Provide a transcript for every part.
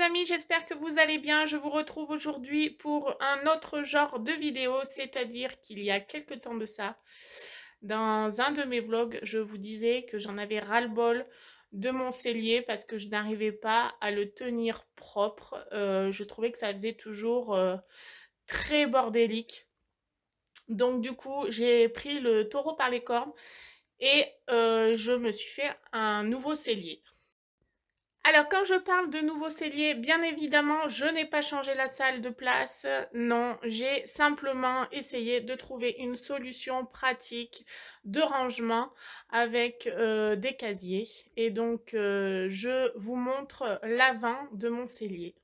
amis, j'espère que vous allez bien. Je vous retrouve aujourd'hui pour un autre genre de vidéo, c'est-à-dire qu'il y a quelques temps de ça, dans un de mes vlogs, je vous disais que j'en avais ras-le-bol de mon cellier parce que je n'arrivais pas à le tenir propre. Je trouvais que ça faisait toujours très bordélique. Donc du coup, j'ai pris le taureau par les cornes et je me suis fait un nouveau cellier. Alors, quand je parle de nouveau cellier, bien évidemment, je n'ai pas changé la salle de place. Non, j'ai simplement essayé de trouver une solution pratique de rangement avec des casiers. Et donc, je vous montre l'avant de mon cellier.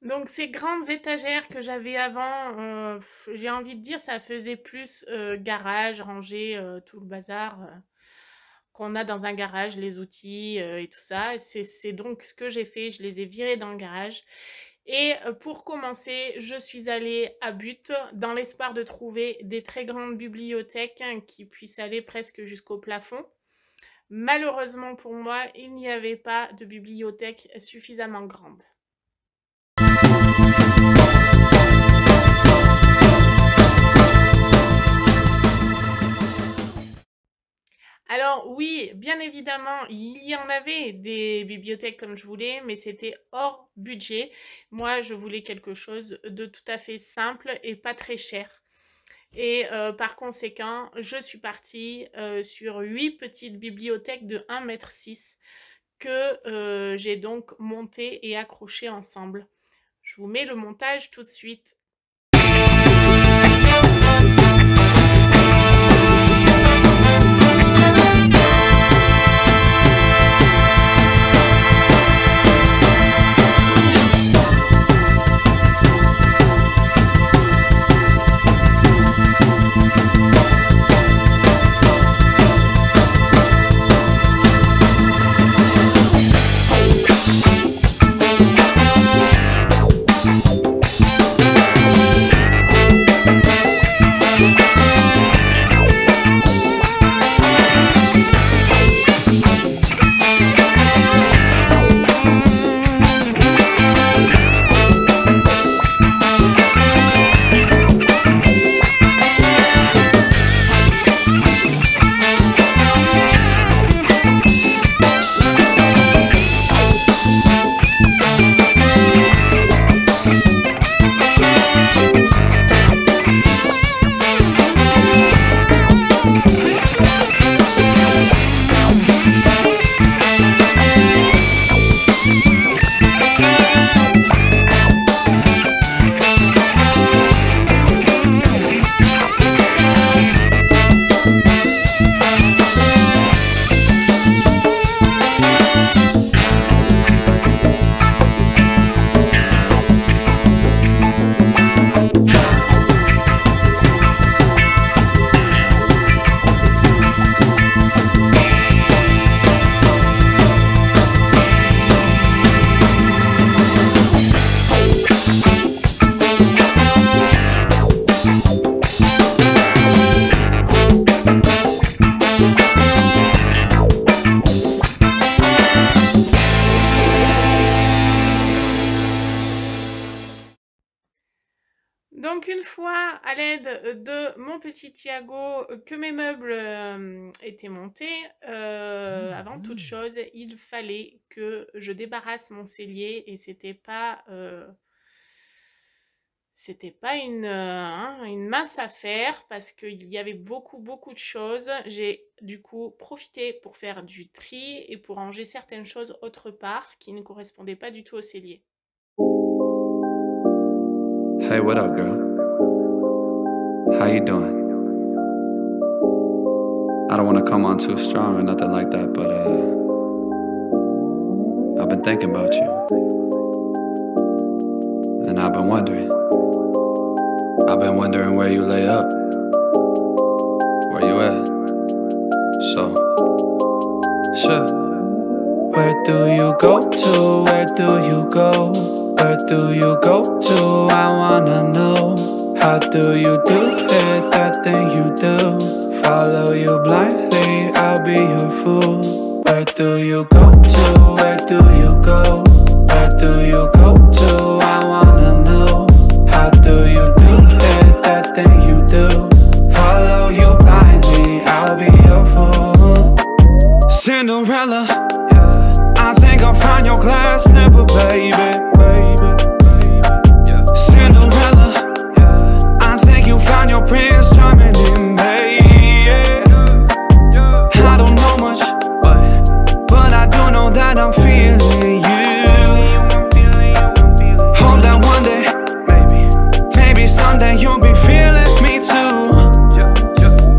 Donc ces grandes étagères que j'avais avant, j'ai envie de dire ça faisait plus garage, ranger tout le bazar qu'on a dans un garage, les outils et tout ça. C'est donc ce que j'ai fait, je les ai virés dans le garage. Et pour commencer, je suis allée à But dans l'espoir de trouver des très grandes bibliothèques qui puissent aller presque jusqu'au plafond. Malheureusement pour moi, il n'y avait pas de bibliothèque suffisamment grande. Alors oui, bien évidemment, il y en avait des bibliothèques comme je voulais, mais c'était hors budget. Moi, je voulais quelque chose de tout à fait simple et pas très cher. Et par conséquent, je suis partie sur 8 petites bibliothèques de 1,6 m que j'ai donc montées et accrochées ensemble. Je vous mets le montage tout de suite. Donc une fois à l'aide de mon petit Thiago que mes meubles étaient montés, avant toute chose, il fallait que je débarrasse mon cellier et c'était pas une mince affaire parce qu'il y avait beaucoup de choses. J'ai du coup profité pour faire du tri et pour ranger certaines choses autre part qui ne correspondaient pas du tout au cellier. Hey, what up, girl? How you doing? I don't want to come on too strong or nothing like that, but I've been thinking about you. And I've been wondering where you lay up. Where you at? So, sure. Where do you go to? Where do you go? Where do you go to? I wanna know. How do you do it, that thing you do? Follow you blindly, I'll be your fool. Where do you go to? Where do you go? Where do you go to? I wanna know. How do you do it, that thing you do? Follow you blindly, I'll be your fool. Cinderella, yeah. I think I'll find your glass slipper, baby, baby. Yeah. Cinderella, yeah. I think you found your prince charming in me, yeah. I don't know much, but I do know that I'm feeling you. Hope that one day, maybe someday you'll be feeling me too.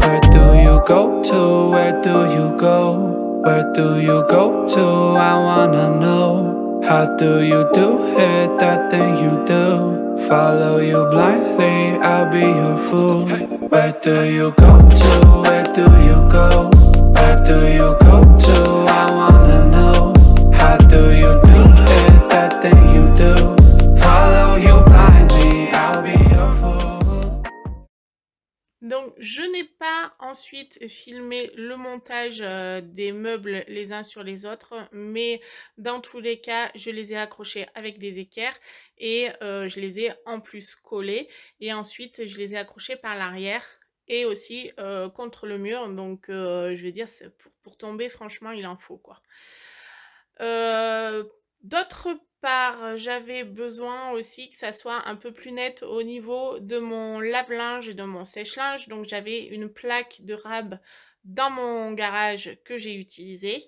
Where do you go to? Where do you go? Where do you go to? I wanna know. How do you do it, that thing you do? Follow you blindly, I'll be your fool. Where do you go to? Where do you go? Where do you go to? I wanna know. How do you do it, that thing you do? Follow you blindly, I'll be your fool. Donc, je n'ai pas ensuite filmé le montage des meubles les uns sur les autres, mais dans tous les cas, je les ai accrochés avec des équerres et je les ai en plus collés. Et ensuite, je les ai accrochés par l'arrière et aussi contre le mur. Donc, je vais dire, pour tomber, franchement, il en faut, quoi. D'autre part, j'avais besoin aussi que ça soit un peu plus net au niveau de mon lave-linge et de mon sèche-linge. Donc, j'avais une plaque de rab dans mon garage que j'ai utilisée.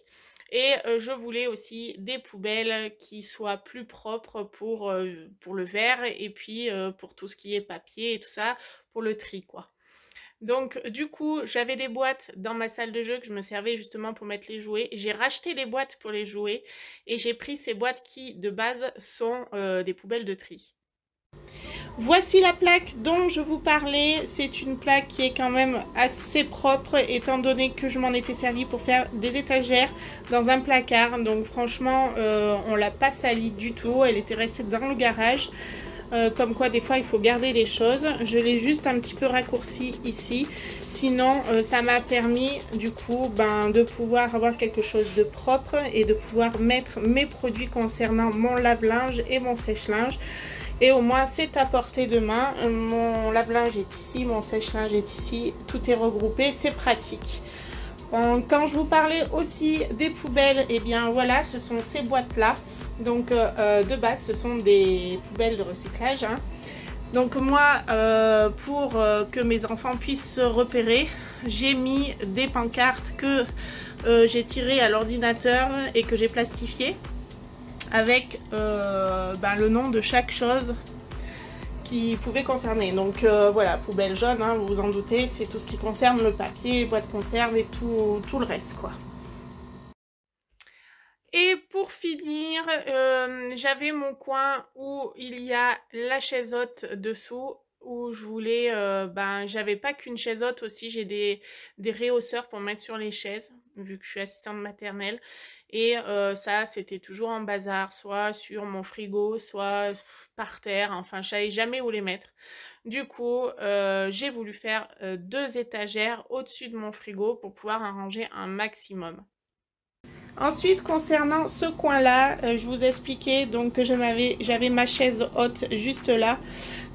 Et je voulais aussi des poubelles qui soient plus propres pour le verre et puis pour tout ce qui est papier et tout ça, pour le tri, quoi. Donc, du coup, j'avais des boîtes dans ma salle de jeu que je me servais justement pour mettre les jouets. J'ai racheté des boîtes pour les jouets et j'ai pris ces boîtes qui, de base, sont des poubelles de tri. Voici la plaque dont je vous parlais. C'est une plaque qui est quand même assez propre étant donné que je m'en étais servi pour faire des étagères dans un placard. Donc, franchement, on l'a pas salie du tout. Elle était restée dans le garage. Comme quoi des fois il faut garder les choses. Je l'ai juste un petit peu raccourci ici, sinon ça m'a permis du coup de pouvoir avoir quelque chose de propre et de pouvoir mettre mes produits concernant mon lave-linge et mon sèche-linge. Et au moins c'est à portée de main. Mon lave-linge est ici, mon sèche-linge est ici, tout est regroupé, c'est pratique. Quand je vous parlais aussi des poubelles, et bien voilà, ce sont ces boîtes-là. Donc de base, ce sont des poubelles de recyclage. Hein. Donc moi, pour que mes enfants puissent se repérer, j'ai mis des pancartes que j'ai tirées à l'ordinateur et que j'ai plastifiées avec le nom de chaque chose qui pouvait concerner. Donc voilà, poubelle jaune, hein, vous vous en doutez, c'est tout ce qui concerne le papier, boîte conserve et tout le reste, quoi. Et pour finir, j'avais mon coin où il y a la chaise haute dessous, où je voulais, j'avais pas qu'une chaise haute aussi, j'ai des rehausseurs pour mettre sur les chaises, vu que je suis assistante maternelle. Et ça, c'était toujours en bazar, soit sur mon frigo, soit par terre, enfin, je savais jamais où les mettre. Du coup, j'ai voulu faire 2 étagères au-dessus de mon frigo pour pouvoir en ranger un maximum. Ensuite, concernant ce coin-là, je vous expliquais donc que j'avais ma chaise haute juste là.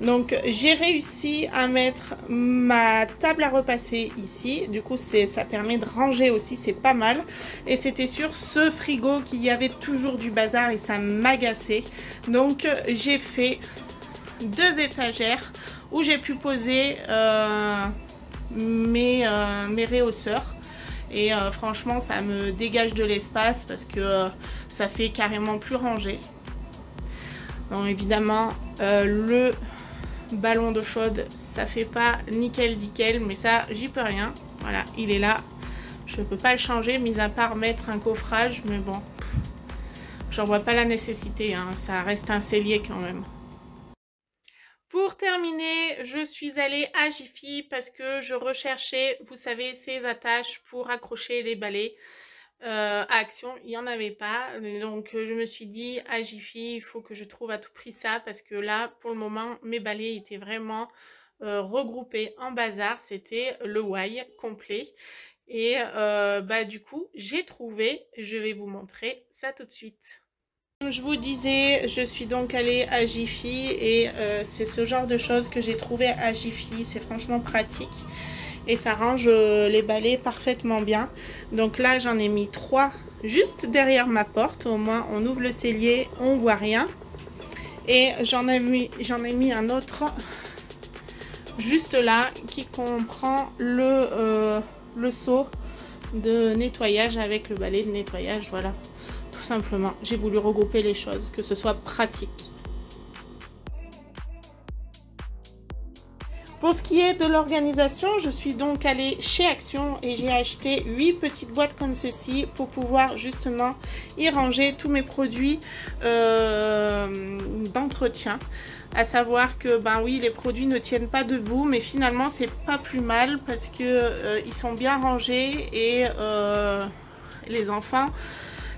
Donc, j'ai réussi à mettre ma table à repasser ici. Du coup, ça permet de ranger aussi, c'est pas mal. Et c'était sur ce frigo qu'il y avait toujours du bazar et ça m'agaçait. Donc, j'ai fait 2 étagères où j'ai pu poser mes rehausseurs. Et franchement, ça me dégage de l'espace parce que ça fait carrément plus rangé. Donc évidemment, le ballon d'eau chaude, ça fait pas nickel, mais ça, j'y peux rien. Voilà, il est là. Je ne peux pas le changer, mis à part mettre un coffrage. Mais bon, j'en vois pas la nécessité. Hein, ça reste un cellier quand même. Pour terminer, je suis allée à Jiffy parce que je recherchais, vous savez, ces attaches pour accrocher les balais. À Action, il n'y en avait pas. Donc, je me suis dit, à Jiffy, il faut que je trouve à tout prix ça. Parce que là, pour le moment, mes balais étaient vraiment regroupés en bazar. C'était le why complet. Et du coup, j'ai trouvé. Je vais vous montrer ça tout de suite. Comme je vous disais, je suis donc allée à Jiffy. Et c'est ce genre de choses que j'ai trouvé à Jiffy. C'est franchement pratique. Et ça range les balais parfaitement bien. Donc là, j'en ai mis 3 juste derrière ma porte. Au moins, on ouvre le cellier, on voit rien. Et j'en ai mis un autre juste là qui comprend le seau de nettoyage avec le balai de nettoyage. Voilà, tout simplement. J'ai voulu regrouper les choses, que ce soit pratique. Pour ce qui est de l'organisation, je suis donc allée chez Action et j'ai acheté 8 petites boîtes comme ceci pour pouvoir justement y ranger tous mes produits d'entretien. À savoir que oui, les produits ne tiennent pas debout, mais finalement c'est pas plus mal parce que ils sont bien rangés et les enfants,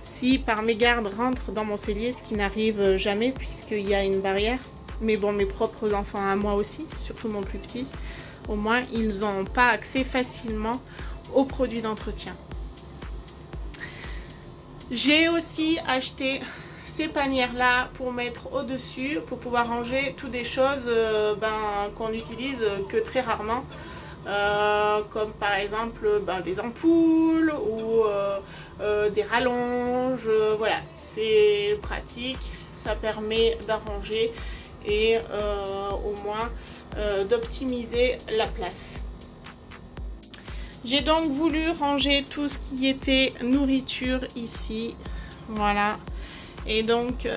si par mégarde rentrent dans mon cellier, ce qui n'arrive jamais puisqu'il y a une barrière. Mais bon, mes propres enfants à moi aussi, surtout mon plus petit, au moins ils n'ont pas accès facilement aux produits d'entretien. J'ai aussi acheté ces panières là pour mettre au dessus, pour pouvoir ranger toutes des choses qu'on n'utilise que très rarement, comme par exemple des ampoules ou des rallonges. Voilà, c'est pratique, ça permet d'arranger et au moins d'optimiser la place. J'ai donc voulu ranger tout ce qui était nourriture ici, voilà. Et donc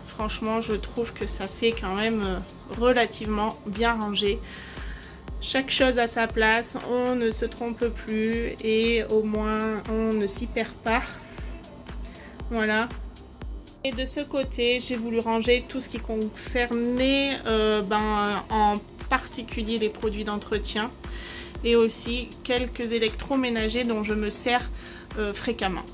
franchement je trouve que ça fait quand même relativement bien rangé. Chaque chose à sa place, on ne se trompe plus et au moins on ne s'y perd pas. Voilà. Et de ce côté, j'ai voulu ranger tout ce qui concernait en particulier les produits d'entretien et aussi quelques électroménagers dont je me sers fréquemment.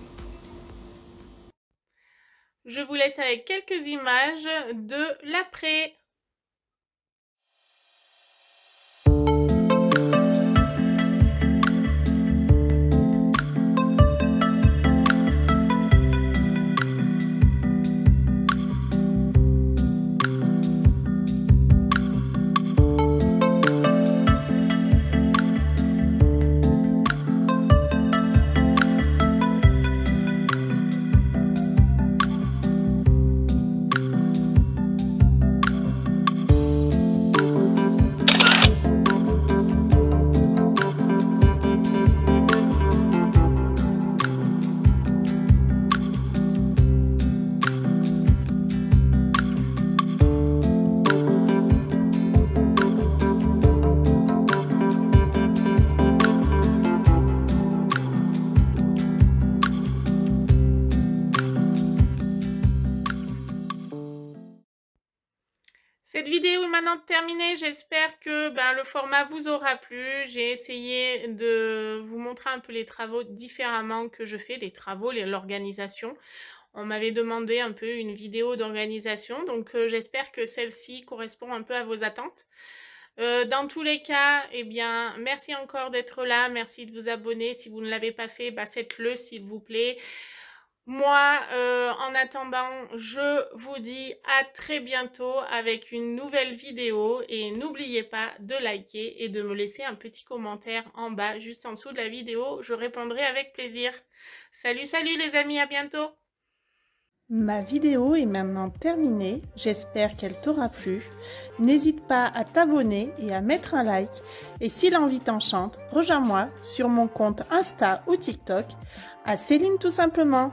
Je vous laisse avec quelques images de l'après. Cette vidéo est maintenant terminée, j'espère que le format vous aura plu. J'ai essayé de vous montrer un peu les travaux différemment que je fais, les travaux, l'organisation. On m'avait demandé un peu une vidéo d'organisation, donc j'espère que celle-ci correspond un peu à vos attentes. Dans tous les cas, merci encore d'être là, merci de vous abonner. Si vous ne l'avez pas fait, faites-le s'il vous plaît. Moi, en attendant, je vous dis à très bientôt avec une nouvelle vidéo et n'oubliez pas de liker et de me laisser un petit commentaire en bas, juste en dessous de la vidéo. Je répondrai avec plaisir. Salut, salut les amis, à bientôt! Ma vidéo est maintenant terminée, j'espère qu'elle t'aura plu. N'hésite pas à t'abonner et à mettre un like. Et si l'envie t'enchante, rejoins-moi sur mon compte Insta ou TikTok à Céline tout simplement.